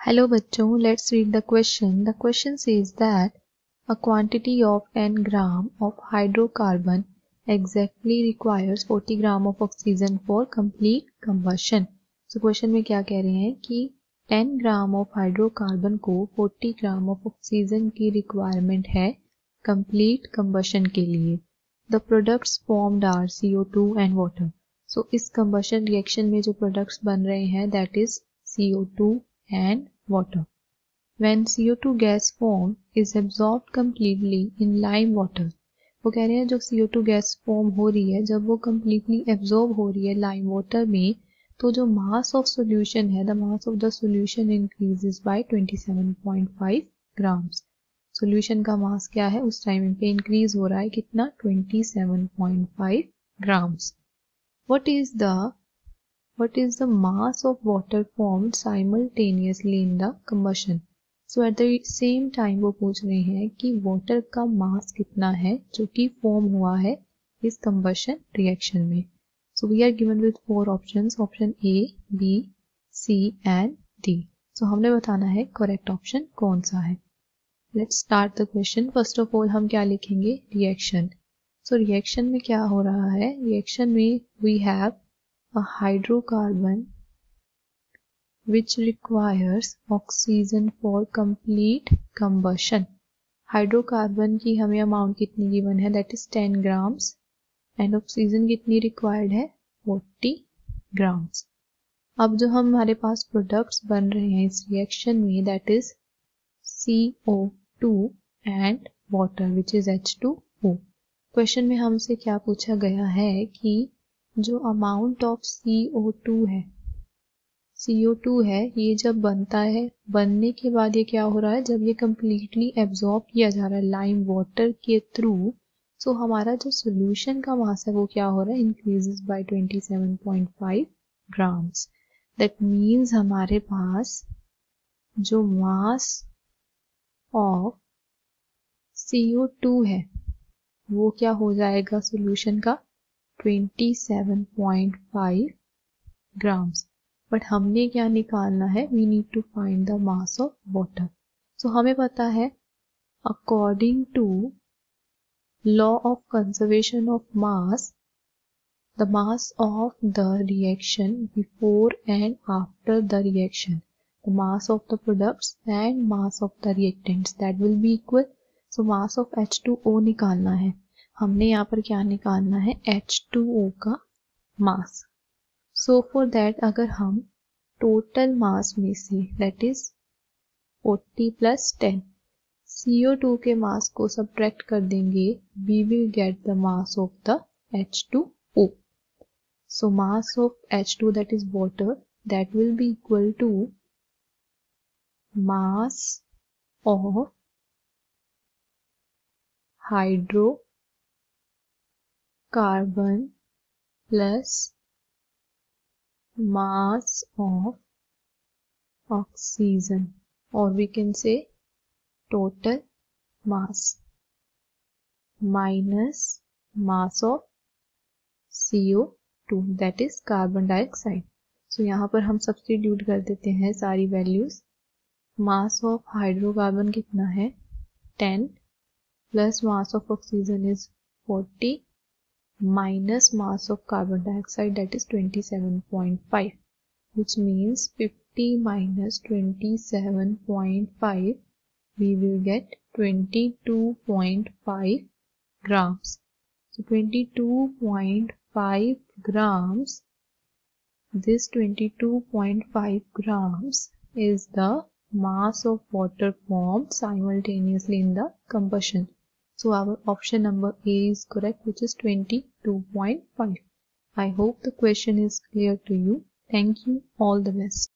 Hello बच्चों, let's read the question. The question says that a quantity of 10 gram of hydrocarbon exactly requires 40 gram of oxygen for complete combustion. So question में क्या कह रहे हैं कि 10 gram of hydrocarbon को 40 gram of oxygen की requirement है complete combustion के लिए. The products formed are CO2 and water. So इस कंबशन रिएक्शन में जो प्रोडक्ट्स बन रहे हैं that is CO2 and water. When CO2 gas form is absorbed completely in lime water. वो कह रहे हैं जो CO2 गैस फॉर्म हो रही है जब वो completely absorb हो रही है लाइम वाटर में तो जो मास ऑफ सोल्यूशन है the mass of the solution increases by 27.5 grams. Solution का मास क्या है उस टाइम पे इंक्रीज हो रहा है कितना 27.5 grams. What is the mass of water formed simultaneously in the combustion? So at the same time वो पूछ रहे हैं कि water का mass कितना है जो कि form हुआ है इस combustion reaction में. So we are given with 4 options. Option A, B, C and D. So हमने बताना है correct option कौन सा है. Let's start the question. First of all हम क्या लिखेंगे reaction. So reaction में क्या हो रहा है reaction में we have a hydrocarbon which requires oxygen for complete combustion. Hydrocarbon की हमें अमाउंट कितनी गिवन है that is 10 grams and oxygen कितनी रिक्वायर्ड है 40 ग्राम्स. अब जो हमारे पास प्रोडक्ट्स बन रहे हैं इस रिएक्शन में that is CO2 and water which is H2O. Question में हमसे क्या पूछा गया है कि जो अमाउंट ऑफ CO2 है ये जब बनता है बनने के बाद ये क्या हो रहा है जब ये कंप्लीटली एब्जॉर्ब किया जा रहा है लाइम वाटर के थ्रू सो हमारा जो सोल्यूशन का मास है वो क्या हो रहा है increases by 27.5 grams. That means हमारे पास जो मास ऑफ CO2 है वो क्या हो जाएगा सोल्यूशन का 27.5 ग्राम्स. बट हमने क्या निकालना है we need to find the mass of water. So हमें पता है according to law of conservation of mass the mass of the reaction before and after the reaction the mass of the products and mass of the reactants that will be equal. So mass of H2O निकालना है. हमने यहाँ पर क्या निकालना है H2O का मास. So for that अगर हम टोटल मास में say that is 40 plus 10 CO2 के मास को सब्ट्रैक्ट कर देंगे we will get the mass of the H2O. So mass of H2 that is water that will be equal to mass of hydrocarbon plus mass of oxygen or we can say total mass minus mass of CO2 that is carbon dioxide. So यहाँ पर हम substitute कर देते हैं सारी values. Mass of hydrocarbon कितना है 10 plus mass of oxygen is 40 minus mass of carbon dioxide that is 27.5 which means 50 minus 27.5 we will get 22.5 grams. So 22.5 grams, this 22.5 grams is the mass of water formed simultaneously in the combustion. So our option number A is correct which is 22.5. I hope the question is clear to you. Thank you. All the best.